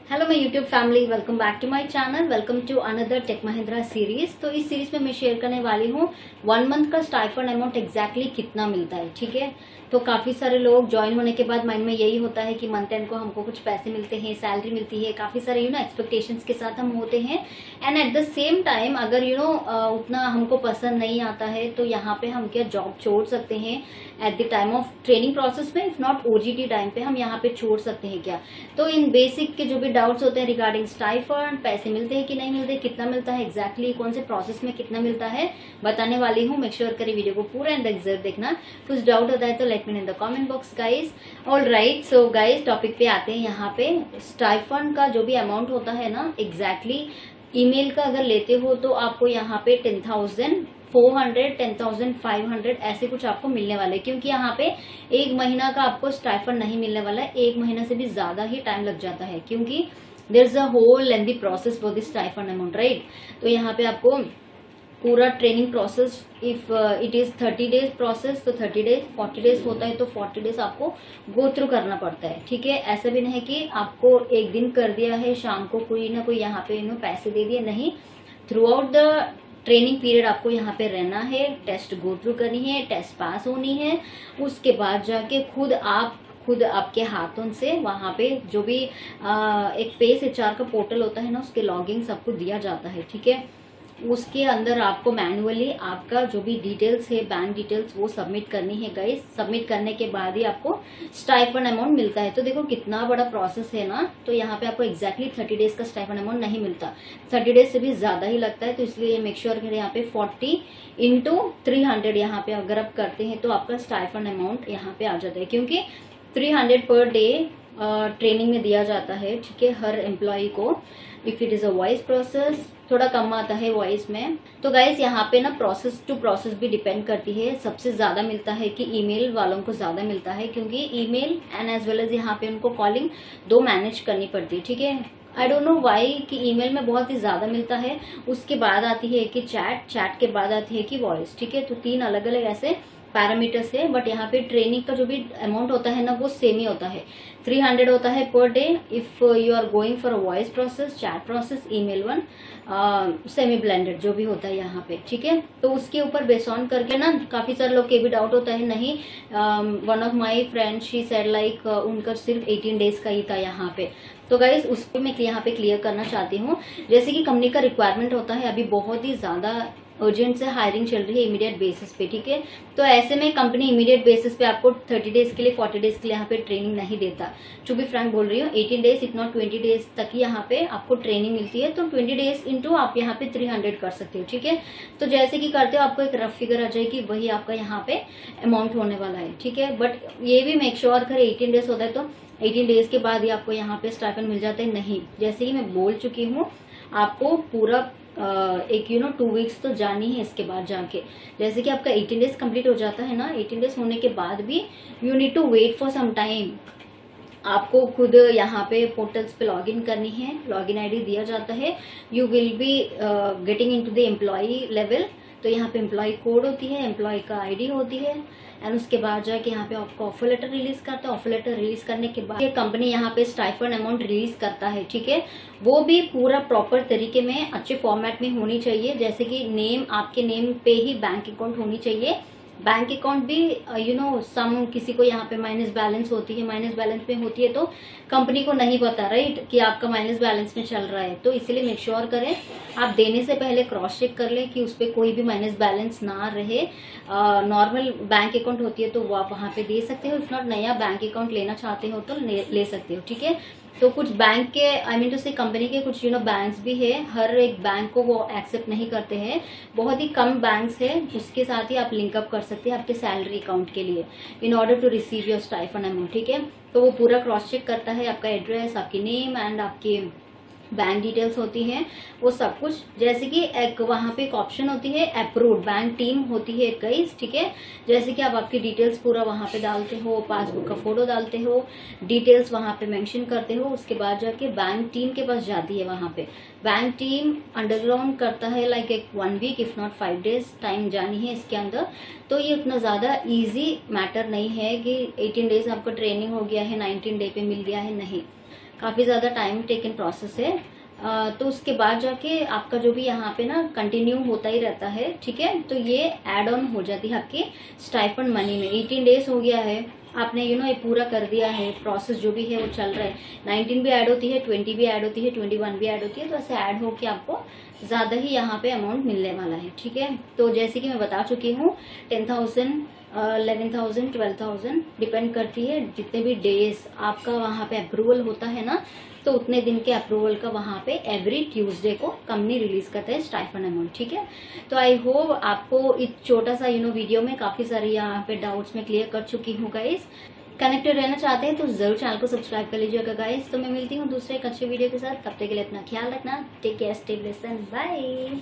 Hello my YouTube family, welcome back to my channel. Welcome to another Tech Mahindra series. तो इस series में मैं share करने वाली हूँ 1 मंथ का स्टाइफंड अमाउंट एग्जैक्टली कितना मिलता है। ठीक है, तो काफी सारे लोग ज्वाइन होने के बाद माइंड में यही होता है कि मंथ एंड को हमको कुछ पैसे मिलते हैं, सैलरी मिलती है, काफी सारे एक्सपेक्टेशंस के साथ हम होते हैं। And at the same time अगर उतना हमको पसंद नहीं आता है तो यहाँ पे हम क्या जॉब छोड़ सकते हैं at the time of training process में, इफ नॉट ओजीटी टाइम पे हम यहाँ पे छोड़ सकते हैं क्या। तो इन बेसिक के जो भी डाउट्स होते हैं रिगार्डिंग स्टाइफंड, पैसे मिलते हैं कि नहीं मिलते, कितना मिलता है एग्जैक्टली, कौन से प्रोसेस में कितना मिलता है, बताने वाली हूँ। मेक श्योर करें वीडियो को पूरा एंड तक जरूर देखना। कुछ डाउट होता है तो let me in the comment box guys. All right, so guys topic पे आते हैं। यहाँ पे स्टाइफंड का जो भी अमाउंट होता है ना, एग्जैक्टली ईमेल का अगर लेते हो तो आपको यहाँ पे 10,400 10,500 ऐसे कुछ आपको मिलने वाले, क्योंकि यहाँ पे एक महीना का आपको स्टाइफंड नहीं मिलने वाला है। एक महीना से भी ज्यादा ही टाइम लग जाता है, क्योंकि there is a whole lengthy process for this stipend amount, right. तो यहाँ पे आपको पूरा training process, if it is 30 days process तो 30 डेज, 40 डेज होता है तो 40 डेज आपको गो थ्रू करना पड़ता है। ठीक है, ऐसा भी नहीं है कि आपको एक दिन कर दिया है, शाम को कोई ना कोई यहाँ पे पैसे दे दिए, नहीं। Through out the training period आपको यहाँ पे रहना है, टेस्ट गो थ्रू करनी है, टेस्ट पास होनी है, उसके बाद जाके खुद आपके हाथों से वहां पे जो भी एक पेस एचआर का पोर्टल होता है ना, उसके लॉगिंग सबको दिया जाता है। ठीक है, उसके अंदर आपको मैनुअली आपका जो भी डिटेल्स है, बैंक डिटेल्स, वो सबमिट करनी है गाइस। सबमिट करने के बाद ही आपको स्टाइफंड अमाउंट मिलता है। तो देखो कितना बड़ा प्रोसेस है ना। तो यहाँ पे आपको एग्जैक्टली 30 डेज का स्टाइफंड अमाउंट नहीं मिलता, 30 डेज से भी ज्यादा ही लगता है। तो इसलिए मेक श्योर करें यहाँ पे 40 इंटू 300 यहाँ पे अगर आप करते हैं तो आपका स्टाइफंड अमाउंट यहाँ पे आ जाता है, क्योंकि 300 पर डे ट्रेनिंग में दिया जाता है। ठीक है, हर एम्प्लॉय को। If it is a voice process थोड़ा कम आता है वॉइस में। तो गाइस यहाँ पे ना प्रोसेस टू प्रोसेस भी डिपेंड करती है। सबसे ज्यादा मिलता है कि ईमेल वालों को ज्यादा मिलता है, क्योंकि email and as well as यहाँ पे उनको कॉलिंग दो मैनेज करनी पड़ती है। ठीक है, आई डोंट नो वाई कि ईमेल में बहुत ही ज्यादा मिलता है, उसके बाद आती है कि चैट के बाद आती है कि वॉइस। ठीक है, तो 3 अलग अलग ऐसे पैरामीटर्स है। बट यहाँ पे ट्रेनिंग का जो भी अमाउंट होता है ना, वो सेम ही होता है, 300 होता है per day if you are going for a voice process, chat process, email one, semi blended जो भी होता है यहाँ पे। ठीक है, तो उसके ऊपर बेस ऑन करके ना काफी सारे लोग के भी डाउट होता है, नहीं one of my friend she said like उनका सिर्फ 18 डेज का ही था यहाँ पे। तो गाइज उसको मैं यहाँ पे क्लियर करना चाहती हूँ। जैसे कि कंपनी का रिक्वायरमेंट होता है, अभी बहुत ही ज्यादा अर्जेंट से हायरिंग चल रही है इमीडिएट बेसिस पे। ठीक है, तो ऐसे में कंपनी इमीडिएट बेसिस पे आपको 30 डेज के लिए, 40 डेज के लिए यहाँ पे ट्रेनिंग नहीं देता। टू बी फ्रैंक बोल रही हूँ, 18 डेज इफ नॉट 20 डेज तक ही यहाँ पे आपको ट्रेनिंग मिलती है। तो 20 डेज इंटू आप यहाँ पे 300 कर सकते हो। ठीक है, तो जैसे कि करते हो आपको एक रफ फिगर आ जाएगी, वही आपका यहाँ पे अमाउंट होने वाला है। ठीक है, बट ये भी मेक श्योर करें 18 डेज होता है तो 18 डेज के बाद ही आपको यहाँ पे स्टाइपेंड मिल जाता है। नहीं, जैसे ही मैं बोल चुकी हूँ, आपको पूरा एक 2 वीक्स तो जानी है इसके बाद जाके। जैसे कि आपका 18 डेज कंप्लीट हो जाता है ना, 18 डेज होने के बाद भी you need to wait for some time. आपको खुद यहाँ पे पोर्टल्स पे लॉगिन करनी है, लॉगिन आईडी दिया जाता है। You will be getting into the employ level. तो यहाँ पे एम्प्लॉय कोड होती है, एम्प्लॉय का आईडी होती है, एंड उसके बाद जाके यहाँ पे आपको ऑफर लेटर रिलीज करता है। ऑफर लेटर रिलीज करने के बाद कंपनी यहाँ पे स्टाइफंड अमाउंट रिलीज करता है। ठीक है, वो भी पूरा प्रॉपर तरीके में अच्छे फॉर्मेट में होनी चाहिए। जैसे कि नेम, आपके नेम पे ही बैंक अकाउंट होनी चाहिए। बैंक अकाउंट भी सम किसी को यहाँ पे माइनस बैलेंस होती है, माइनस बैलेंस में होती है तो कंपनी को नहीं पता, राइट, कि आपका माइनस बैलेंस में चल रहा है। तो इसलिए मेक श्योर करें आप देने से पहले क्रॉस चेक कर लें कि उस पर कोई भी माइनस बैलेंस ना रहे। नॉर्मल बैंक अकाउंट होती है तो वो आप वहाँ पे दे सकते हो, इफ नॉट नया बैंक अकाउंट लेना चाहते हो तो ले सकते हो। ठीक है, तो कुछ बैंक के, आई मीन टू से कंपनी के कुछ बैंक्स भी है, हर एक बैंक को वो एक्सेप्ट नहीं करते हैं, बहुत ही कम बैंक्स है। उसके साथ ही आप लिंकअप कर सकते हैं आपके सैलरी अकाउंट के लिए, in order to receive your stipend amount. ठीक है, तो वो पूरा क्रॉस चेक करता है आपका एड्रेस, आपकी नेम एंड आपकी बैंक डिटेल्स होती हैं, वो सब कुछ। जैसे कि एक वहाँ पे एक ऑप्शन होती है अप्रूव्ड, बैंक टीम होती है कई। ठीक है, जैसे कि आप आपकी डिटेल्स पूरा वहाँ पे डालते हो, पासबुक का फोटो डालते हो, डिटेल्स वहाँ पे मेंशन करते हो, उसके बाद जाके बैंक टीम के पास जाती है। वहाँ पे बैंक टीम अंडरग्राउंड करता है लाइक एक 1 week if not 5 days time जानी है इसके अंदर। तो ये उतना ज्यादा इजी मैटर नहीं है कि 18 डेज आपका ट्रेनिंग हो गया है, 19 डे पे मिल गया है, नहीं। काफ़ी ज़्यादा टाइम टेकन प्रोसेस है। तो उसके बाद जाके आपका जो भी यहाँ पे ना कंटिन्यू होता ही रहता है, ठीक है। तो ये ऐड ऑन हो जाती है आपके स्टाइपेंड मनी में। 18 डेज हो गया है, आपने ये पूरा कर दिया है, प्रोसेस जो भी है वो चल रहा है। 19 भी ऐड होती है, 20 भी ऐड होती है, 21 भी ऐड होती है। तो ऐसे ऐड होके आपको ज़्यादा ही यहाँ पे अमाउंट मिलने वाला है, ठीक है। तो जैसे कि मैं बता चुकी हूँ 10,000 11,000 12,000 डिपेंड करती है जितने भी डेज आपका वहाँ पे अप्रूवल होता है ना, तो उतने दिन के अप्रूवल का वहाँ पे एवरी ट्यूसडे को कंपनी रिलीज करता है स्टाइपेंड अमाउंट, ठीक है। तो आई होप आपको इस छोटा सा वीडियो में काफी सारे यहाँ पे डाउट्स में क्लियर कर चुकी हूँ गाइस। कनेक्टेड रहना चाहते हैं तो जरूर चैनल को सब्सक्राइब कर लीजिएगा गाइस। तो मैं मिलती हूँ दूसरे एक अच्छे वीडियो के साथ, तब तक के लिए अपना ख्याल रखना। Take care, stay blessed and bye.